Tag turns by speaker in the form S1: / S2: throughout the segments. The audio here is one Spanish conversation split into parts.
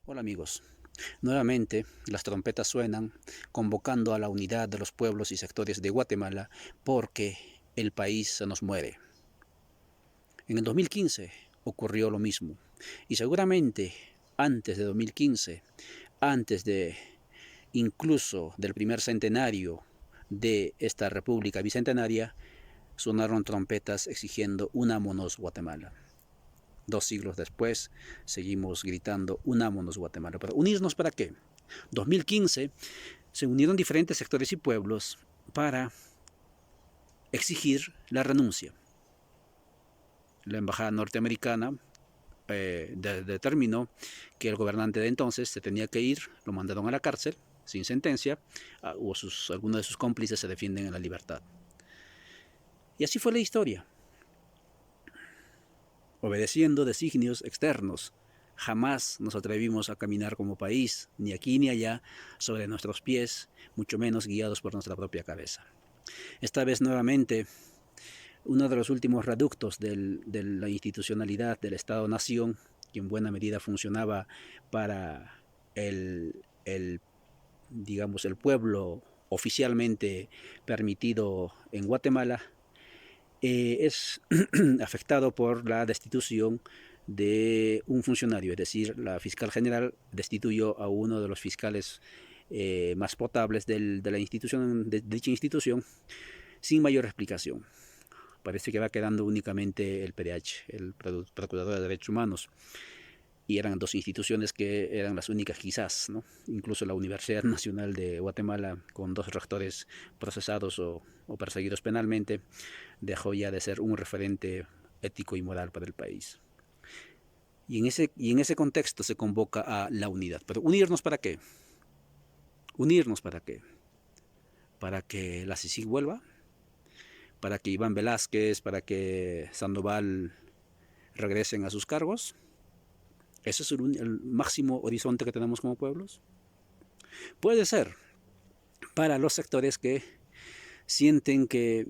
S1: Hola amigos, nuevamente las trompetas suenan convocando a la unidad de los pueblos y sectores de Guatemala porque el país se nos muere. En el 2015 ocurrió lo mismo y seguramente antes de 2015, antes de incluso del primer centenario de esta república bicentenaria, sonaron trompetas exigiendo unámonos Guatemala. 2 siglos después, seguimos gritando, unámonos Guatemala. ¿Pero unirnos para qué? 2015 se unieron diferentes sectores y pueblos para exigir la renuncia. La embajada norteamericana determinó que el gobernante de entonces se tenía que ir, lo mandaron a la cárcel sin sentencia, algunos de sus cómplices se defienden en la libertad. Y así fue la historia, obedeciendo designios externos. Jamás nos atrevimos a caminar como país, ni aquí ni allá, sobre nuestros pies, mucho menos guiados por nuestra propia cabeza. Esta vez nuevamente, uno de los últimos reductos de la institucionalidad del Estado-Nación, que en buena medida funcionaba para digamos, el pueblo oficialmente permitido en Guatemala, es afectado por la destitución de un funcionario, es decir, la fiscal general destituyó a uno de los fiscales más potables de dicha institución sin mayor explicación. Parece que va quedando únicamente el PDH, el Procurador de Derechos Humanos, y eran dos instituciones que eran las únicas quizás, ¿no? Incluso la Universidad Nacional de Guatemala, con 2 rectores procesados o perseguidos penalmente, dejó ya de ser un referente ético y moral para el país. Y en ese contexto se convoca a la unidad. ¿Pero unirnos para qué? ¿Unirnos para qué? ¿Para que la CICIG vuelva? ¿Para que Iván Velázquez, para que Sandoval regresen a sus cargos? ¿Ese es el máximo horizonte que tenemos como pueblos? Puede ser para los sectores que sienten que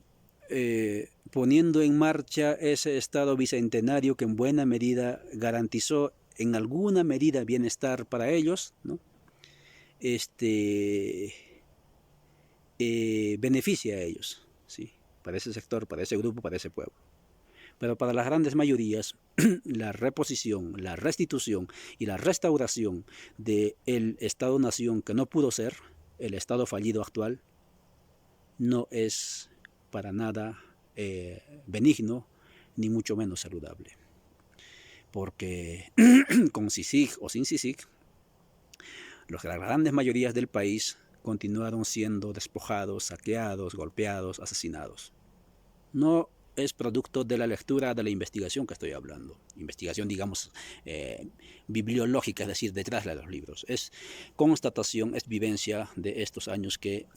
S1: poniendo en marcha ese Estado bicentenario que en buena medida garantizó en alguna medida bienestar para ellos, ¿no? Beneficia a ellos, ¿sí? Para ese sector, para ese grupo, para ese pueblo. Pero para las grandes mayorías, la reposición, la restitución y la restauración del Estado-nación que no pudo ser, el Estado fallido actual, no es para nada benigno, ni mucho menos saludable. Porque con CICIG o sin CICIG, las grandes mayorías del país continuaron siendo despojados, saqueados, golpeados, asesinados. No es producto de la lectura de la investigación que estoy hablando. Investigación, digamos, bibliológica, es decir, detrás de los libros. Es constatación, es vivencia de estos años que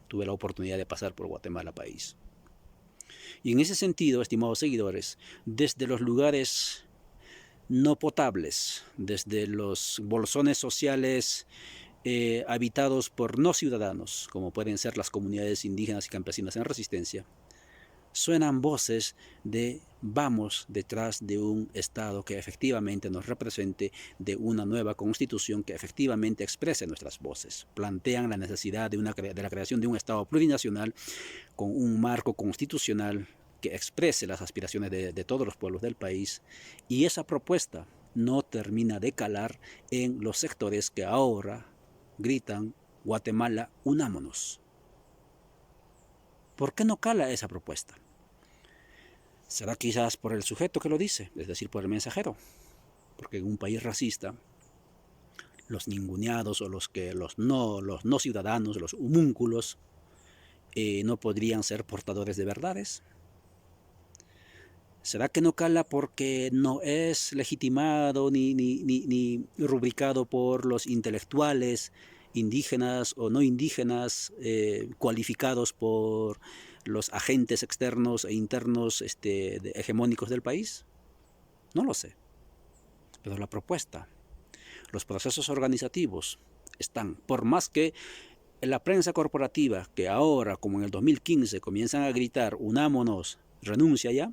S1: tuve la oportunidad de pasar por Guatemala país. Y en ese sentido, estimados seguidores, desde los lugares no potables, desde los bolsones sociales habitados por no ciudadanos, como pueden ser las comunidades indígenas y campesinas en resistencia, suenan voces de vamos detrás de un Estado que efectivamente nos represente, de una nueva constitución que efectivamente exprese nuestras voces. Plantean la necesidad de la creación de un Estado plurinacional con un marco constitucional que exprese las aspiraciones de todos los pueblos del país, y esa propuesta no termina de calar en los sectores que ahora gritan Guatemala, unámonos. ¿Por qué no cala esa propuesta? Será quizás por el sujeto que lo dice, es decir, por el mensajero, porque en un país racista los ninguneados o los no ciudadanos, los homúnculos, no podrían ser portadores de verdades. ¿Será que no cala porque no es legitimado ni rubricado por los intelectuales indígenas o no indígenas cualificados por los agentes externos e internos hegemónicos del país? No lo sé. Pero la propuesta, los procesos organizativos están, por más que la prensa corporativa, que ahora, como en el 2015, comienzan a gritar, unámonos, renuncia ya,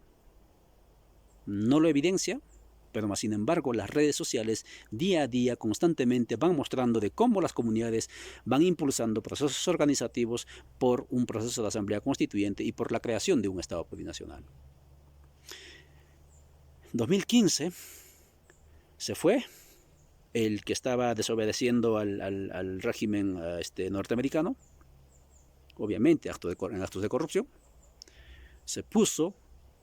S1: no lo evidencia, Pero más sin embargo, las redes sociales día a día constantemente van mostrando de cómo las comunidades van impulsando procesos organizativos por un proceso de asamblea constituyente y por la creación de un Estado plurinacional. 2015 se fue el que estaba desobedeciendo al régimen norteamericano, obviamente en actos de corrupción. Se puso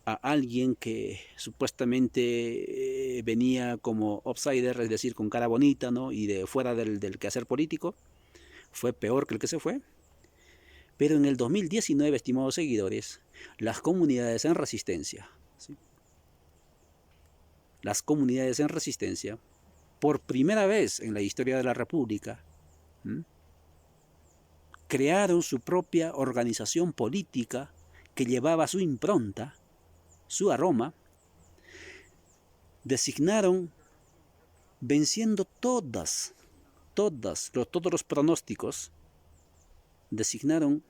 S1: a alguien que supuestamente venía como outsider, es decir, con cara bonita, ¿no? Y de fuera del quehacer político. Fue peor que el que se fue. Pero en el 2019, estimados seguidores, las comunidades en resistencia, ¿sí? Las comunidades en resistencia, por primera vez en la historia de la República, ¿sí?, crearon su propia organización política que llevaba su impronta, su aroma, designaron, venciendo todos los pronósticos, designaron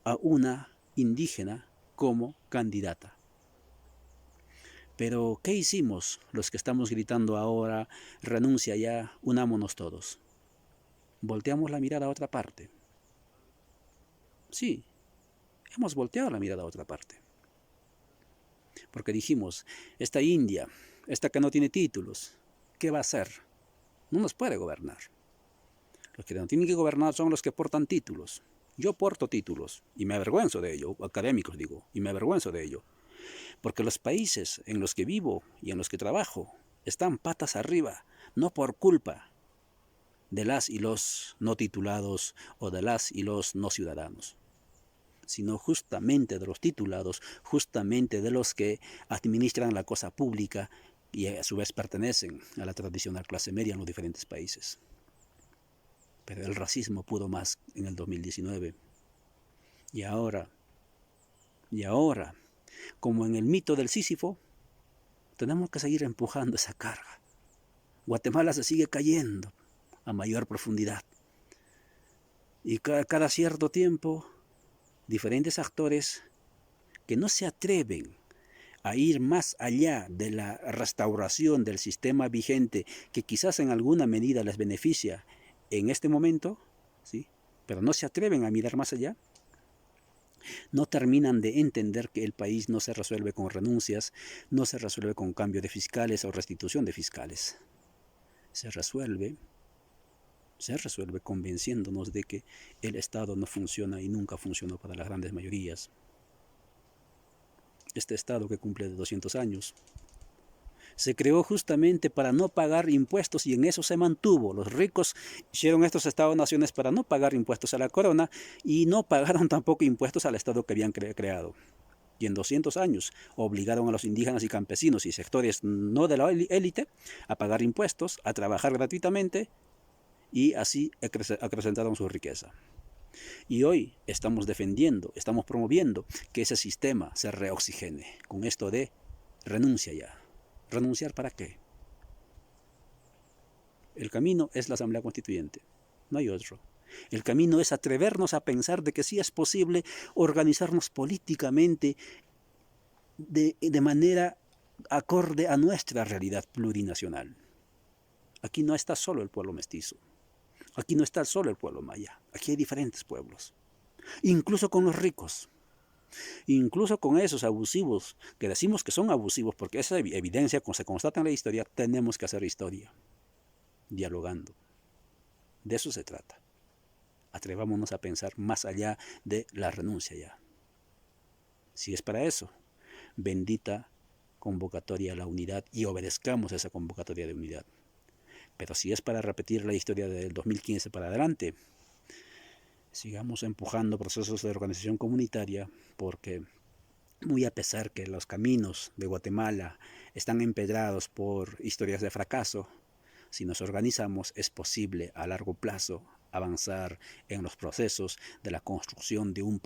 S1: a una indígena como candidata. Pero, ¿qué hicimos los que estamos gritando ahora, renuncia ya, unámonos todos? Volteamos la mirada a otra parte. Sí, hemos volteado la mirada a otra parte. Porque dijimos, esta India, esta que no tiene títulos, ¿qué va a hacer? No nos puede gobernar. Los que no tienen que gobernar son los que portan títulos. Yo porto títulos y me avergüenzo de ello, académicos digo, y me avergüenzo de ello. Porque los países en los que vivo y en los que trabajo están patas arriba, no por culpa de las y los no titulados o de las y los no ciudadanos, sino justamente de los titulados, justamente de los que administran la cosa pública y a su vez pertenecen a la tradicional clase media en los diferentes países. Pero el racismo pudo más en el 2019. Y ahora, como en el mito del Sísifo, tenemos que seguir empujando esa carga. Guatemala se sigue cayendo a mayor profundidad. Y cada cierto tiempo, diferentes actores que no se atreven a ir más allá de la restauración del sistema vigente, que quizás en alguna medida les beneficia en este momento, ¿sí?, pero no se atreven a mirar más allá, no terminan de entender que el país no se resuelve con renuncias, no se resuelve con cambio de fiscales o restitución de fiscales. Se resuelve convenciéndonos de que el Estado no funciona y nunca funcionó para las grandes mayorías. Este Estado que cumple de 200 años se creó justamente para no pagar impuestos y en eso se mantuvo. Los ricos hicieron estos Estados-naciones para no pagar impuestos a la corona y no pagaron tampoco impuestos al Estado que habían creado. Y en 200 años obligaron a los indígenas y campesinos y sectores no de la élite a pagar impuestos, a trabajar gratuitamente y así acrecentaron su riqueza. Y hoy estamos defendiendo, estamos promoviendo que ese sistema se reoxigene con esto de renuncia ya. ¿Renunciar para qué? El camino es la Asamblea Constituyente, no hay otro. El camino es atrevernos a pensar de que sí es posible organizarnos políticamente de manera acorde a nuestra realidad plurinacional. Aquí no está solo el pueblo mestizo, aquí no está solo el pueblo maya, aquí hay diferentes pueblos, incluso con los ricos. Incluso con esos abusivos, que decimos que son abusivos porque esa evidencia se constata en la historia, tenemos que hacer historia, dialogando. De eso se trata. Atrevámonos a pensar más allá de la renuncia ya. Si es para eso, bendita convocatoria a la unidad y obedezcamos a esa convocatoria de unidad. Pero si es para repetir la historia del 2015 para adelante, sigamos empujando procesos de organización comunitaria porque muy a pesar que los caminos de Guatemala están empedrados por historias de fracaso, si nos organizamos es posible a largo plazo avanzar en los procesos de la construcción de un país